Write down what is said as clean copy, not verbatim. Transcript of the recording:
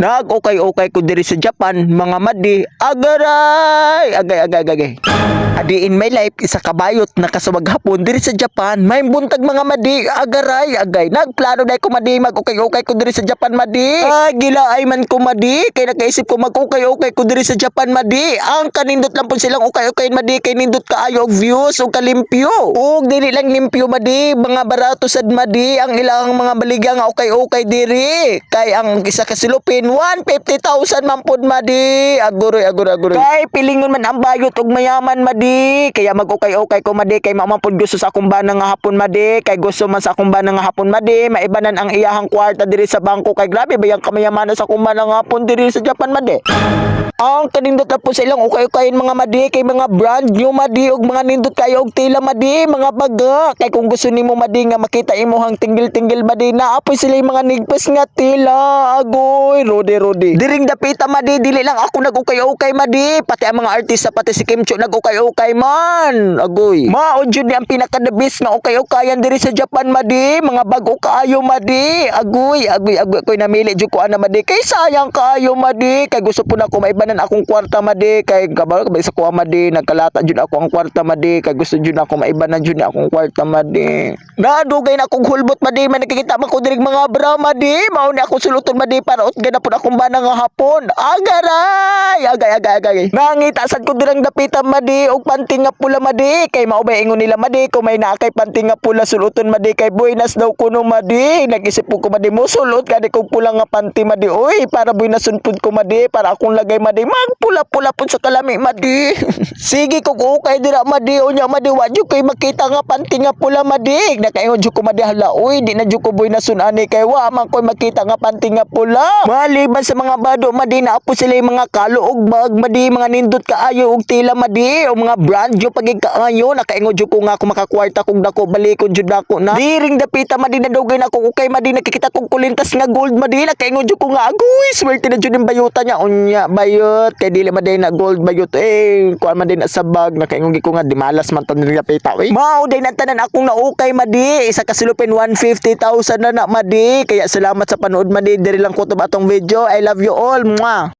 Nag-okay-okay ko diri sa Japan, mga madi, agaray, agay. Adi in my life, isa kabayot na kasubag hapon diri sa Japan, may buntag mga madi, agaray, agay. Nagplano na ko madi, mag-okay-okay ko diri sa Japan madi. Gila ay man ko madi, kay nakaisip ko mag-okay-okay ko diri sa Japan madi. Ang kanindot lang po silang okay-okay madi, kay nindot kaayo og views o kalimpyo. Og dili lang limpyo madi, mga barato sad madi, ang ilang mga baligya nga okay-okay diri. Kay ang isa ka silupin 150,000 man pod madi. Aguroy. Kay pilingon man ang bayot og mayaman madi. Kaya mag-okay-okay ko madi, kay mamapod gusto sa akong bana nga hapon madi. Kay gusto man sa akong bana nga hapon madi, maibanan ang iyahang kwarta diri sa bangko. Kay grabe ba yang kamayamanan sa akong bana nga hapon diri sa Japan madi. Ang kanindot na po sa ilang okay-okayin mga madi, kay mga brand new madi og mga nindot kayo og tila madi, mga baga. Kay kung gusto nimo madi nga makita imuhang tinggil-tinggil madi, naapoy sila yung mga nigpas nga tila. Agoy, rode. Diring dapita madi, dili lang ako nag-okay-okay madi, pati ang mga artista, pati si Kim Cho nag-okay-okay man. Agoy. Maod yun ni ang pinaka-the best nga okay-okayan diri sa Japan madi, mga bago kaayo madi. Agoy. Ko'y namili jud ko ana madi, kay sayang kaayo madi, kay gusto po na ko maibanan akong kwarta madi, kay kabalo sa kuha madi, nagkalata jud ako ang kwarta madi, kay gusto jud ako maibanan jud ni akong kwarta madi. Nadugay na akong hulbot madi, man nakikita man ko diri mga bra madi, mao ni ako suluton madi para utgan na pud akong bana nga hapon. Agaray, agay. Nangita sad ko dirang dapitan madi og panty nga pula madi, kay mao ba ingon nila madi kung may naakay panty nga pula suluton madi, kay buenas daw kuno madi. Nag-isip ko madi mo sulot kadi kog pula nga panty madi, oy para buenason pud ko madi, para akong lagay madi magpula-pula pud sa kalami madi. Sige kog okay dira madi, unya madi wa jud koy makita nga panty nga pula madi. Nakaingon jud ko madi, hala oy di na jud ko buenason ani, kay wa man koy makita nga panty nga pula. Maliban sa mga bado madi, naapo sila yung mga kaluog bag madi, mga nindot kaayo og tila madi, o mga brand jud pagig kaayo. Nakaingon jud ko nga ako makakwarta kog dako, balikon jud dako na. Diring dapita madi, nadugay na ako okay madi, nakikita kog kulintas nga gold madi. Nakaingon jud ko nga agoy, swerte na jud yung bayuta niya. Unya bayot, kay dili maday na gold bayot, kuan man din na sa bag. Nakaingon ko nga di malas man tan dapita, mao day na tanan akong naukay madi, isa ka silupin 150,000 na madi. Kaya salamat sa panood madi, diri lang kutob atong video. I love you all. Mwah.